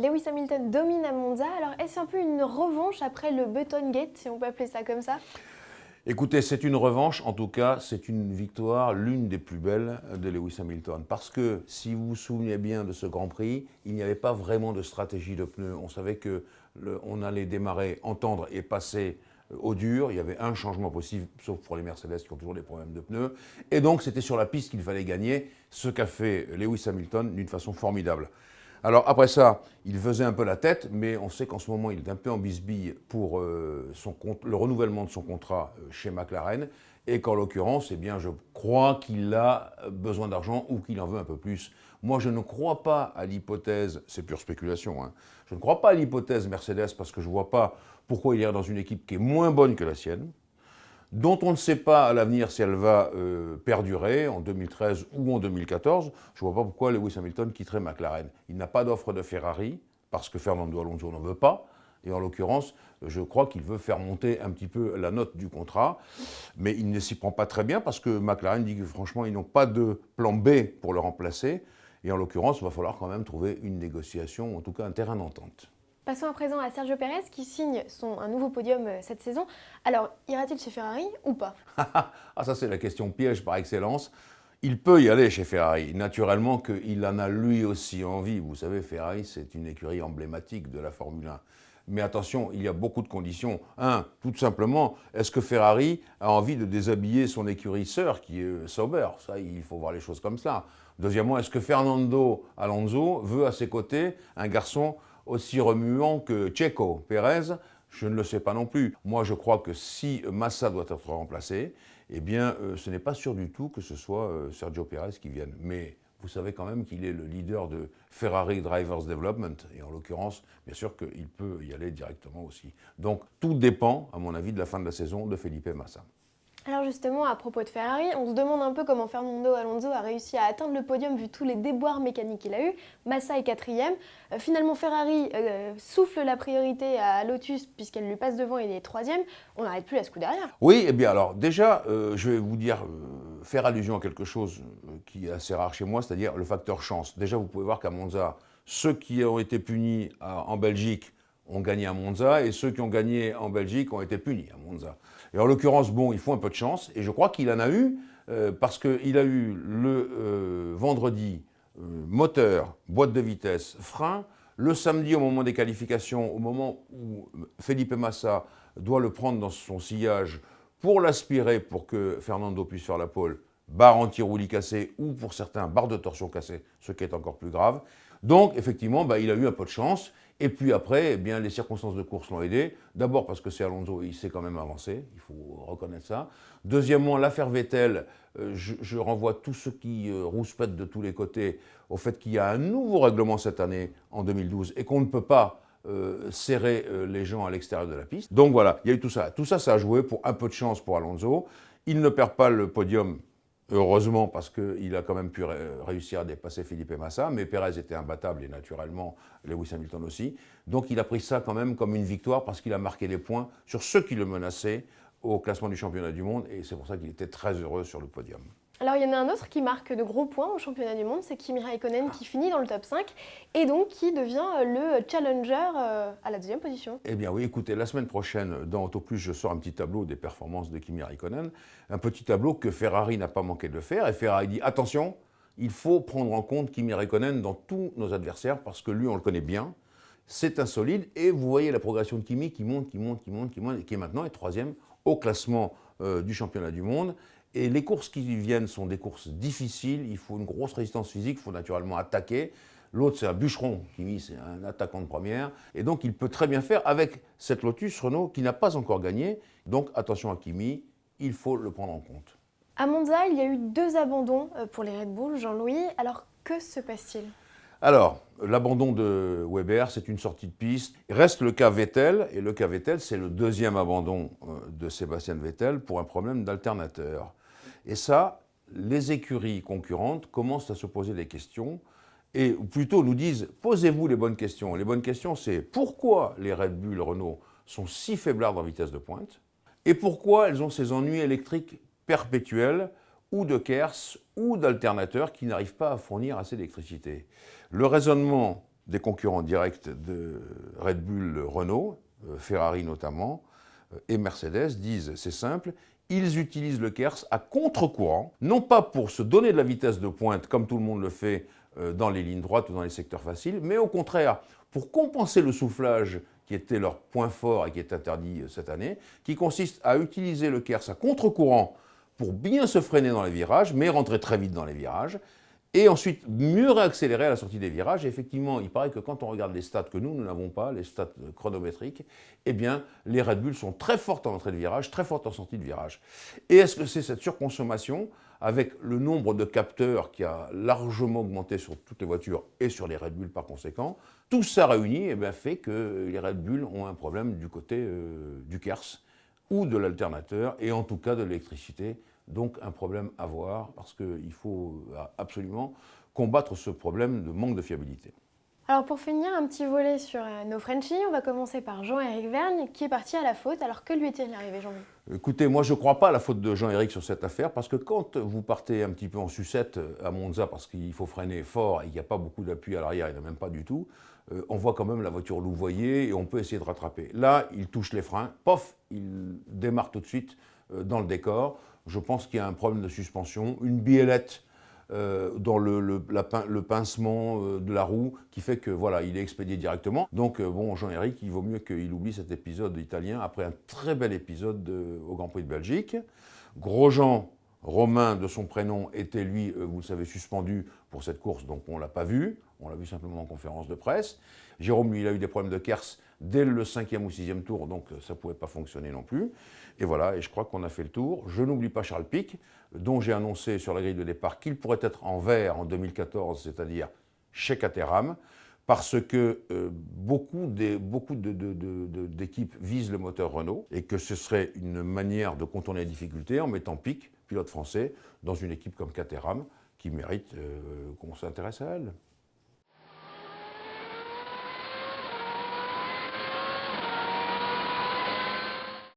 Lewis Hamilton domine à Monza. Alors, est-ce un peu une revanche après le Button Gate, si on peut appeler ça comme ça? Écoutez, c'est une revanche, en tout cas, c'est une victoire, l'une des plus belles de Lewis Hamilton. Parce que, si vous vous souvenez bien de ce Grand Prix, il n'y avait pas vraiment de stratégie de pneus. On savait qu'on allait démarrer, entendre et passer au dur. Il y avait un changement possible, sauf pour les Mercedes qui ont toujours des problèmes de pneus. Et donc, c'était sur la piste qu'il fallait gagner, ce qu'a fait Lewis Hamilton d'une façon formidable. Alors après ça, il faisait un peu la tête, mais on sait qu'en ce moment, il est un peu en bisbille pour le renouvellement de son contrat chez McLaren, et qu'en l'occurrence, eh bien, je crois qu'il a besoin d'argent ou qu'il en veut un peu plus. Moi, je ne crois pas à l'hypothèse, c'est pure spéculation, hein, je ne crois pas à l'hypothèse Mercedes parce que je ne vois pas pourquoi il irait dans une équipe qui est moins bonne que la sienne, dont on ne sait pas à l'avenir si elle va perdurer en 2013 ou en 2014. Je ne vois pas pourquoi Lewis Hamilton quitterait McLaren. Il n'a pas d'offre de Ferrari, parce que Fernando Alonso n'en veut pas. Et en l'occurrence, je crois qu'il veut faire monter un petit peu la note du contrat. Mais il ne s'y prend pas très bien, parce que McLaren dit que franchement, ils n'ont pas de plan B pour le remplacer. Et en l'occurrence, il va falloir quand même trouver une négociation, en tout cas un terrain d'entente. Passons à présent à Sergio Pérez qui signe un nouveau podium cette saison. Alors, ira-t-il chez Ferrari ou pas? Ah, ça c'est la question piège par excellence. Il peut y aller chez Ferrari. Naturellement qu'il en a lui aussi envie. Vous savez, Ferrari, c'est une écurie emblématique de la Formule 1. Mais attention, il y a beaucoup de conditions. Un, tout simplement, est-ce que Ferrari a envie de déshabiller son écurie sœur, qui est Sauber? Ça, il faut voir les choses comme ça. Deuxièmement, est-ce que Fernando Alonso veut à ses côtés un garçon aussi remuant que Checo Pérez? Je ne le sais pas non plus. Moi, je crois que si Massa doit être remplacé, eh bien, ce n'est pas sûr du tout que ce soit Sergio Pérez qui vienne. Mais vous savez quand même qu'il est le leader de Ferrari Drivers Development. Et en l'occurrence, bien sûr qu'il peut y aller directement aussi. Donc, tout dépend, à mon avis, de la fin de la saison de Felipe Massa. Alors justement, à propos de Ferrari, on se demande un peu comment Fernando Alonso a réussi à atteindre le podium vu tous les déboires mécaniques qu'il a eu. Massa est quatrième. Finalement, Ferrari souffle la priorité à Lotus puisqu'elle lui passe devant et il est troisième. On n'arrête plus à ce coup derrière. Oui, eh bien alors déjà, je vais vous dire, faire allusion à quelque chose qui est assez rare chez moi, c'est-à-dire le facteur chance. Déjà, vous pouvez voir qu'à Monza, ceux qui ont été punis en Belgique ont gagné à Monza et ceux qui ont gagné en Belgique ont été punis à Monza. Et en l'occurrence, bon, il faut un peu de chance et je crois qu'il en a eu parce qu'il a eu le vendredi moteur, boîte de vitesse, frein. Le samedi, au moment des qualifications, au moment où Felipe Massa doit le prendre dans son sillage pour l'aspirer pour que Fernando puisse faire la pole, barre anti-roulis cassée ou pour certains, barre de torsion cassée, ce qui est encore plus grave. Donc, effectivement, il a eu un peu de chance. Et puis après, eh bien, les circonstances de course l'ont aidé. D'abord parce que c'est Alonso, il s'est quand même avancé, il faut reconnaître ça. Deuxièmement, l'affaire Vettel, je renvoie tous ceux qui rouspètent de tous les côtés au fait qu'il y a un nouveau règlement cette année, en 2012, et qu'on ne peut pas serrer les gens à l'extérieur de la piste. Donc voilà, il y a eu tout ça. Tout ça, ça a joué pour un peu de chance pour Alonso. Il ne perd pas le podium. Heureusement, parce qu'il a quand même pu réussir à dépasser Felipe Massa, mais Pérez était imbattable et naturellement Lewis Hamilton aussi. Donc il a pris ça quand même comme une victoire parce qu'il a marqué les points sur ceux qui le menaçaient au classement du championnat du monde et c'est pour ça qu'il était très heureux sur le podium. Alors il y en a un autre qui marque de gros points au championnat du monde, c'est Kimi Raikkonen qui finit dans le top 5 et donc qui devient le challenger à la deuxième position. Eh bien oui, écoutez, la semaine prochaine, dans Auto Plus, je sors un petit tableau des performances de Kimi Raikkonen, un petit tableau que Ferrari n'a pas manqué de faire et Ferrari dit attention, il faut prendre en compte Kimi Raikkonen dans tous nos adversaires parce que lui on le connaît bien, c'est un solide et vous voyez la progression de Kimi qui monte et qui est maintenant troisième au classement du championnat du monde. Et les courses qui viennent sont des courses difficiles, il faut une grosse résistance physique, il faut naturellement attaquer. L'autre, c'est un bûcheron, Kimi, c'est un attaquant de première. Et donc, il peut très bien faire avec cette Lotus Renault qui n'a pas encore gagné. Donc, attention à Kimi, il faut le prendre en compte. À Monza, il y a eu 2 abandons pour les Red Bull, Jean-Louis. Alors, que se passe-t-il? Alors, l'abandon de Weber, c'est une sortie de piste. Il reste le cas Vettel, et le cas Vettel, c'est le deuxième abandon de Sébastien Vettel pour un problème d'alternateur. Et ça, les écuries concurrentes commencent à se poser des questions, et ou plutôt nous disent, posez-vous les bonnes questions. Les bonnes questions, c'est pourquoi les Red Bull Renault sont si faiblards en vitesse de pointe, et pourquoi elles ont ces ennuis électriques perpétuels, ou de KERS, ou d'alternateurs qui n'arrivent pas à fournir assez d'électricité. Le raisonnement des concurrents directs de Red Bull, Renault, Ferrari notamment, et Mercedes disent, c'est simple, ils utilisent le KERS à contre-courant, non pas pour se donner de la vitesse de pointe comme tout le monde le fait dans les lignes droites ou dans les secteurs faciles, mais au contraire, pour compenser le soufflage qui était leur point fort et qui est interdit cette année, qui consiste à utiliser le KERS à contre-courant pour bien se freiner dans les virages, mais rentrer très vite dans les virages, et ensuite mieux réaccélérer à la sortie des virages. Et effectivement, il paraît que quand on regarde les stats que nous n'avons pas, les stats chronométriques, eh bien, les Red Bull sont très fortes en entrée de virage, très fortes en sortie de virage. Et est-ce que c'est cette surconsommation, avec le nombre de capteurs qui a largement augmenté sur toutes les voitures et sur les Red Bull par conséquent, tout ça réuni eh bien, fait que les Red Bull ont un problème du côté du KERS ou de l'alternateur, et en tout cas de l'électricité. Donc un problème à voir, parce qu'il faut absolument combattre ce problème de manque de fiabilité. Alors pour finir, un petit volet sur nos Frenchies, on va commencer par Jean-Éric Vergne qui est parti à la faute. Alors que lui est-il arrivé, Jean-Éric ? Écoutez, moi je ne crois pas à la faute de Jean-Éric sur cette affaire, parce que quand vous partez un petit peu en sucette à Monza, parce qu'il faut freiner fort et qu'il n'y a pas beaucoup d'appui à l'arrière, il n'y en a même pas du tout, on voit quand même la voiture louvoyer et on peut essayer de rattraper. Là, il touche les freins, pof, il démarre tout de suite dans le décor. Je pense qu'il y a un problème de suspension, une biellette dans le pincement de la roue qui fait que voilà, il est expédié directement. Donc bon, Jean-Éric, il vaut mieux qu'il oublie cet épisode italien après un très bel épisode au Grand Prix de Belgique. Grosjean, Romain de son prénom, était lui, vous le savez, suspendu pour cette course, donc on ne l'a pas vu. On l'a vu simplement en conférence de presse. Jérôme, lui, il a eu des problèmes de KERS dès le 5e ou 6e tour, donc ça ne pouvait pas fonctionner non plus. Et voilà, et je crois qu'on a fait le tour. Je n'oublie pas Charles Pic, dont j'ai annoncé sur la grille de départ qu'il pourrait être en vert en 2014, c'est-à-dire chez Caterham, parce que beaucoup d'équipes visent le moteur Renault, et que ce serait une manière de contourner les difficultés en mettant Pic, pilote français, dans une équipe comme Caterham, qui mérite qu'on s'intéresse à elle.